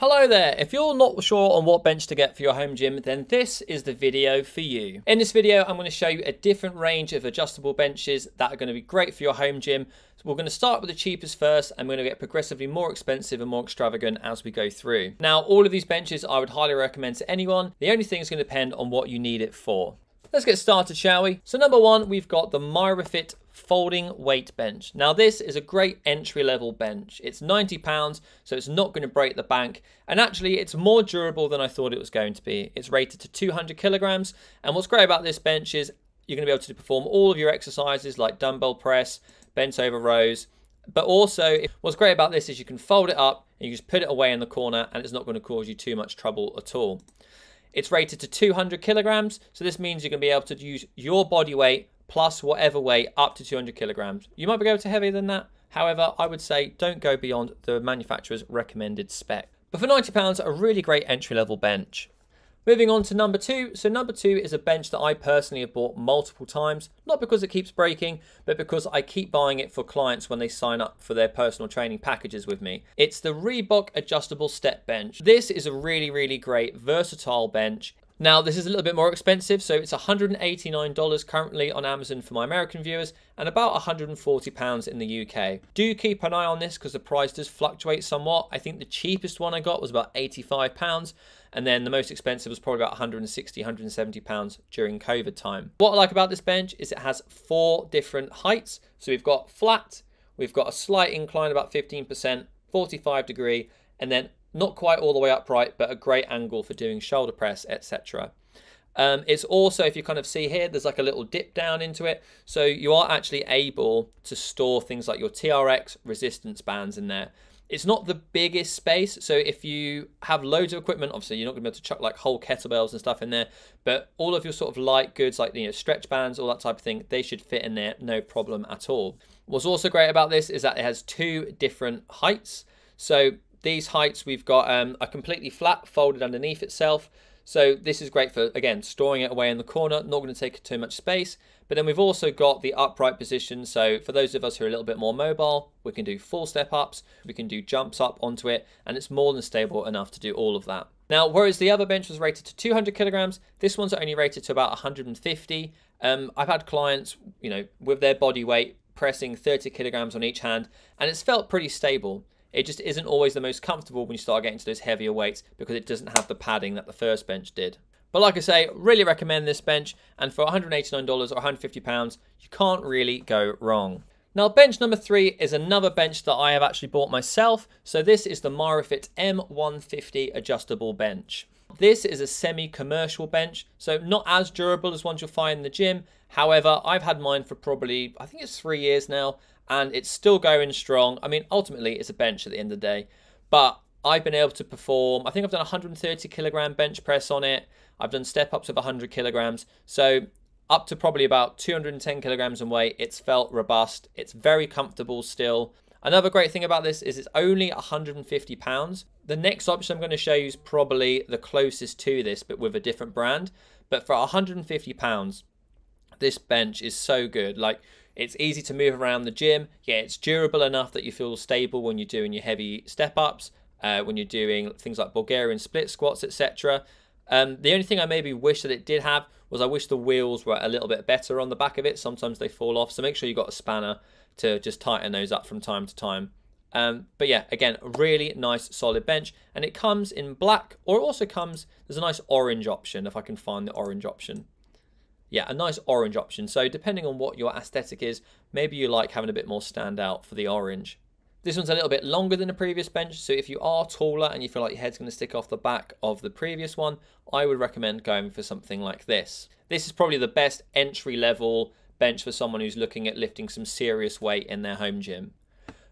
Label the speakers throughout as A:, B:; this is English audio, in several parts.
A: Hello there, if you're not sure on what bench to get for your home gym, then this is the video for you. In this video, I'm going to show you a different range of adjustable benches that are going to be great for your home gym. So we're going to start with the cheapest first, and we're going to get progressively more expensive and more extravagant as we go through. Now, all of these benches I would highly recommend to anyone. The only thing is going to depend on what you need it for. Let's get started, shall we? So number one, we've got the Mirafit folding weight bench. Now this is a great entry-level bench. It's £90, so it's not going to break the bank, and actually it's more durable than I thought it was going to be. It's rated to 200 kilograms, and what's great about this bench is you're going to be able to perform all of your exercises like dumbbell press, bent over rows, but also what's great about this is you can fold it up and you just put it away in the corner and it's not going to cause you too much trouble at all. It's rated to 200 kilograms, so this means you're going to be able to use your body weight plus whatever weight up to 200 kilograms. You might be able to heavier than that. However, I would say don't go beyond the manufacturer's recommended spec. But for £90, a really great entry-level bench. Moving on to number two. So number two is a bench that I personally have bought multiple times, not because it keeps breaking, but because I keep buying it for clients when they sign up for their personal training packages with me. It's the Reebok adjustable step bench. This is a really great versatile bench. Now, this is a little bit more expensive, so it's $189 currently on Amazon for my American viewers and about £140 in the UK. Do keep an eye on this because the price does fluctuate somewhat. I think the cheapest one I got was about £85, and then the most expensive was probably about £160, £170 during COVID time. What I like about this bench is it has 4 different heights. So we've got flat, we've got a slight incline about 15%, 45 degree, and then not quite all the way upright, but a great angle for doing shoulder press, etc. It's also, if you kind of see here, there's like a little dip down into it. So you are actually able to store things like your TRX resistance bands in there. It's not the biggest space. So if you have loads of equipment, obviously you're not gonna be able to chuck like whole kettlebells and stuff in there, but all of your sort of light goods like, you know, stretch bands, all that type of thing, they should fit in there, no problem at all. What's also great about this is that it has 2 different heights. So these heights, we've got a completely flat folded underneath itself. So this is great for, again, storing it away in the corner, not going to take too much space. But then we've also got the upright position. So for those of us who are a little bit more mobile, we can do full step ups, we can do jumps up onto it, and it's more than stable enough to do all of that. Now, whereas the other bench was rated to 200 kilograms, this one's only rated to about 150. I've had clients, you know, with their body weight pressing 30 kilograms on each hand, and it's felt pretty stable. It just isn't always the most comfortable when you start getting to those heavier weights because it doesn't have the padding that the first bench did. But like I say, really recommend this bench, and for $189 or £150, you can't really go wrong. Now, bench number 3 is another bench that I have actually bought myself. So this is the Mirafit M150 adjustable bench. This is a semi-commercial bench, so not as durable as ones you'll find in the gym. However, I've had mine for probably, I think it's 3 years now, and it's still going strong. I mean, ultimately, it's a bench at the end of the day, but I've been able to perform, I think I've done a 130 kilogram bench press on it. I've done step-ups of 100 kilograms, so up to probably about 210 kilograms in weight. It's felt robust. It's very comfortable still. Another great thing about this is it's only £150. The next option I'm going to show you is probably the closest to this, but with a different brand. But for £150, this bench is so good. Like, it's easy to move around the gym. Yeah, it's durable enough that you feel stable when you're doing your heavy step-ups, when you're doing things like Bulgarian split squats, etc. The only thing I maybe wish that it did have was I wish the wheels were a little bit better on the back of it. Sometimes they fall off, so make sure you've got a spanner to just tighten those up from time to time. But yeah, again, a really nice solid bench, and it comes in black, or it also comes, there's a nice orange option, if I can find the orange option. Yeah, a nice orange option. So depending on what your aesthetic is, maybe you like having a bit more standout for the orange. This one's a little bit longer than the previous bench, so if you are taller and you feel like your head's going to stick off the back of the previous one, I would recommend going for something like this. This is probably the best entry-level bench for someone who's looking at lifting some serious weight in their home gym.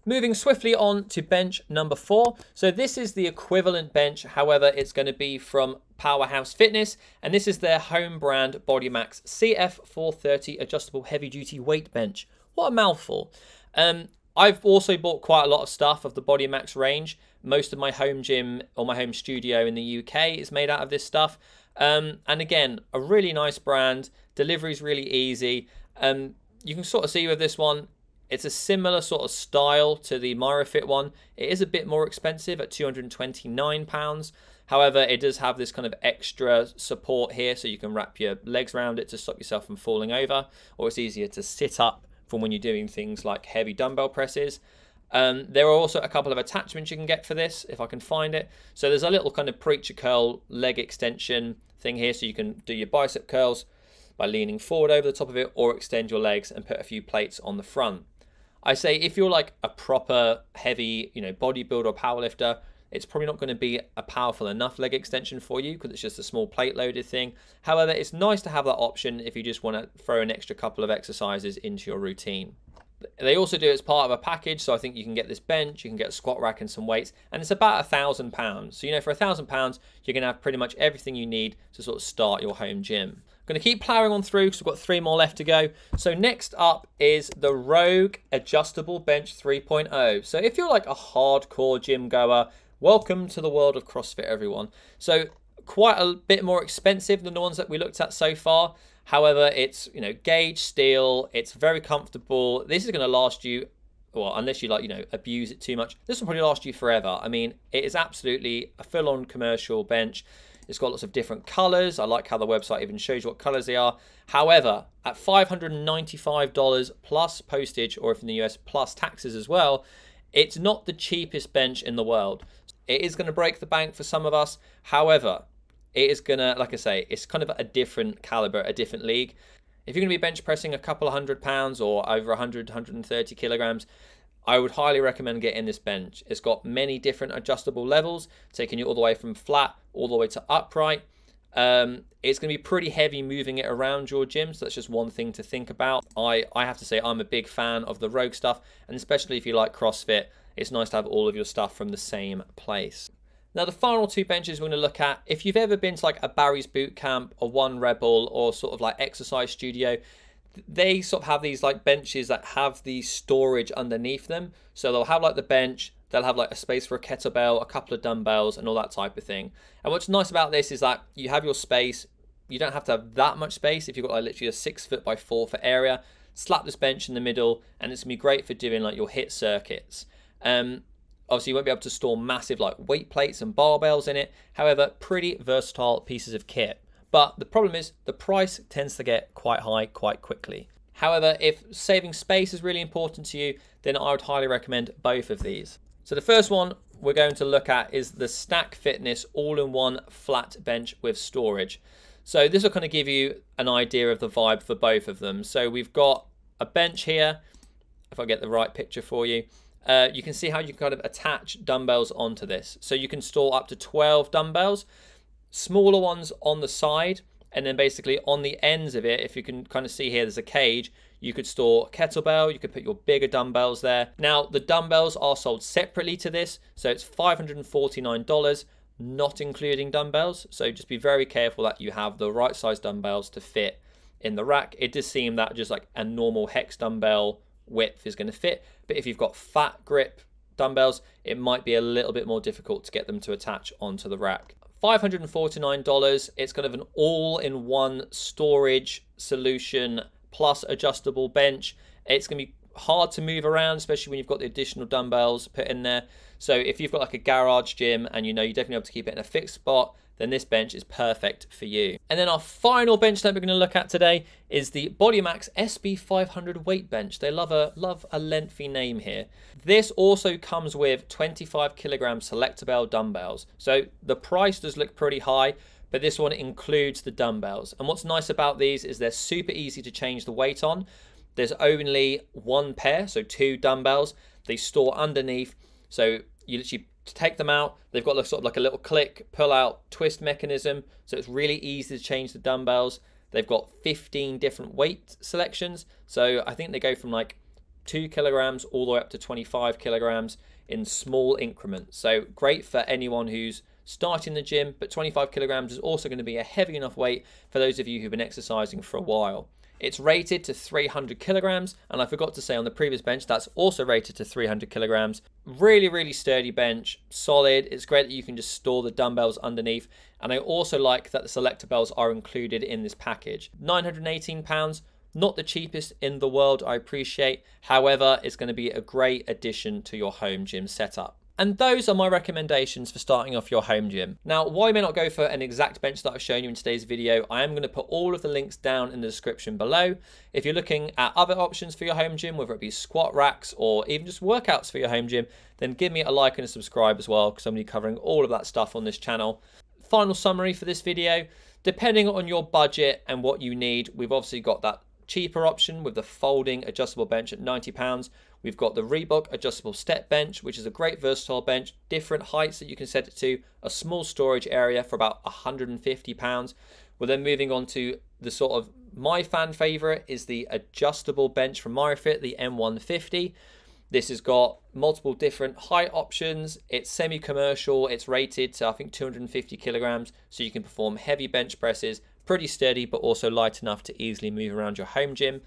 A: Moving swiftly on to bench number 4. So this is the equivalent bench, however, it's going to be from Powerhouse Fitness, and this is their home brand Bodymax CF430 adjustable heavy duty weight bench. What a mouthful. I've also bought quite a lot of stuff of the Bodymax range. Most of my home gym or my home studio in the UK is made out of this stuff. And again, a really nice brand. Delivery's really easy. You can sort of see with this one, It's a similar sort of style to the Mirafit one. It is a bit more expensive at £229. However, it does have this kind of extra support here, so you can wrap your legs around it to stop yourself from falling over, or it's easier to sit up from when you're doing things like heavy dumbbell presses. There are also a couple of attachments you can get for this, if I can find it. So there's a little kind of preacher curl leg extension thing here, so you can do your bicep curls by leaning forward over the top of it, or extend your legs and put a few plates on the front. I say if you're like a proper heavy, bodybuilder or powerlifter, it's probably not going to be a powerful enough leg extension for you because it's just a small plate loaded thing. However, it's nice to have that option if you just want to throw an extra couple of exercises into your routine. They also do it as part of a package, so I think you can get this bench, you can get a squat rack and some weights, and it's about £1,000. So, for £1,000, you're going to have pretty much everything you need to sort of start your home gym. I'm going to keep plowing on through because we've got 3 more left to go. So next up is the Rogue Adjustable Bench 3.0. So if you're like a hardcore gym goer, welcome to the world of CrossFit, everyone. So quite a bit more expensive than the ones that we looked at so far. However, it's, gauge steel, it's very comfortable. This is going to last you, well, unless you abuse it too much, this will probably last you forever. I mean, it is absolutely a full-on commercial bench. It's got lots of different colors. I like how the website even shows you what colors they are. However, at $595 plus postage, or if in the US, plus taxes as well, it's not the cheapest bench in the world. It is going to break the bank for some of us. However, it is going to, like I say, it's kind of a different caliber, a different league. If you're going to be bench pressing a couple of £100 or over 100, 130 kilograms, I would highly recommend getting this bench. It's got many different adjustable levels, taking you all the way from flat all the way to upright. It's going to be pretty heavy moving it around your gym, so that's just one thing to think about. I have to say I'm a big fan of the Rogue stuff, and especially if you like CrossFit, it's nice to have all of your stuff from the same place. Now the final 2 benches we're going to look at, if you've ever been to like a Barry's Boot Camp, a One Rebel, or sort of like exercise studio, they sort of have these like benches that have the storage underneath them. So they'll have like the bench, they'll have like a space for a kettlebell, a couple of dumbbells and all that type of thing. And what's nice about this is that you have your space. You don't have to have that much space. If you've got like literally a 6 foot by 4 foot area, slap this bench in the middle and it's gonna be great for doing like your HIIT circuits. Obviously you won't be able to store massive like weight plates and barbells in it. However, pretty versatile pieces of kit. But the problem is the price tends to get quite high quite quickly. However, if saving space is really important to you, then I would highly recommend both of these. So the first one we're going to look at is the Stack Fitness all-in-one flat bench with storage. So this will kind of give you an idea of the vibe for both of them. So we've got a bench here, if I get the right picture for you. You can see how you can kind of attach dumbbells onto this. So you can store up to 12 dumbbells. Smaller ones on the side, and then basically on the ends of it, if you can kind of see here, there's a cage. You could store kettlebell, you could put your bigger dumbbells there. Now the dumbbells are sold separately to this, so it's $549, not including dumbbells. So just be very careful that you have the right size dumbbells to fit in the rack. It does seem that just like a normal hex dumbbell width is going to fit, but if you've got fat grip dumbbells, it might be a little bit more difficult to get them to attach onto the rack. $549, it's kind of an all-in-one storage solution plus adjustable bench. It's going to be hard to move around, especially when you've got the additional dumbbells put in there. So if you've got like a garage gym and you're definitely able to keep it in a fixed spot, then this bench is perfect for you. And then our final bench that we're going to look at today is the Bodymax SB500 weight bench. They love a lengthy name here. This also comes with 25 kilogram Selectable dumbbells. So the price does look pretty high, but this one includes the dumbbells. And what's nice about these is they're super easy to change the weight on. There's only 1 pair, so 2 dumbbells. They store underneath, so you literally take them out. They've got sort of like a little click, pull out, twist mechanism, so it's really easy to change the dumbbells. They've got 15 different weight selections, so I think they go from like 2 kilograms all the way up to 25 kilograms in small increments. So great for anyone who's starting the gym, but 25 kilograms is also going to be a heavy enough weight for those of you who've been exercising for a while. It's rated to 300 kilograms, and I forgot to say on the previous bench, that's also rated to 300 kilograms. Really, really sturdy bench, solid. It's great that you can just store the dumbbells underneath, and I also like that the Selectables are included in this package. £918 Not the cheapest in the world, I appreciate. However, it's going to be a great addition to your home gym setup. And those are my recommendations for starting off your home gym. Now, while you may not go for an exact bench that I've shown you in today's video, I am going to put all of the links down in the description below. If you're looking at other options for your home gym, whether it be squat racks or even just workouts for your home gym, then give me a like and a subscribe as well, because I'm going to be covering all of that stuff on this channel. Final summary for this video, depending on your budget and what you need, we've obviously got that cheaper option with the folding adjustable bench at £90. We've got the Reebok adjustable step bench, which is a great versatile bench, different heights that you can set it to, a small storage area for about £150. We're then moving on to the sort of my fan favorite is the adjustable bench from Mirafit, the M150. This has got multiple different height options. It's semi-commercial. It's rated to, I think, 250 kilograms. So you can perform heavy bench presses, pretty steady, but also light enough to easily move around your home gym.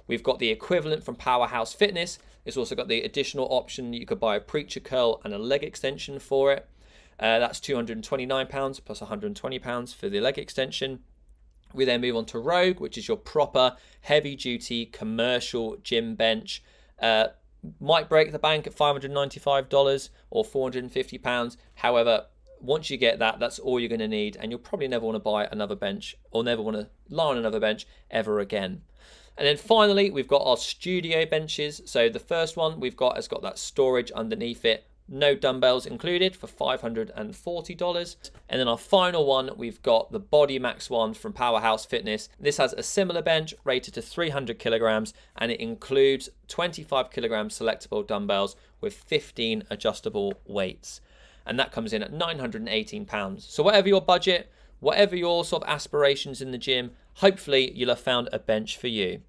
A: We've got the equivalent from Powerhouse Fitness. It's also got the additional option. You could buy a preacher curl and a leg extension for it. That's £229 plus £120 for the leg extension. We then move on to Rogue, which is your proper heavy duty commercial gym bench. Might break the bank at $595 or £450. However, once you get that, that's all you're going to need, and you'll probably never want to buy another bench or never want to lie on another bench ever again. And then finally, we've got our studio benches. So the first one we've got has got that storage underneath it, no dumbbells included, for $540. And then our final one, we've got the Bodymax one from Powerhouse Fitness. This has a similar bench rated to 300 kilograms, and it includes 25 kilogram selectable dumbbells with 15 adjustable weights. And that comes in at £918. So whatever your budget, whatever your sort of aspirations in the gym, hopefully you'll have found a bench for you.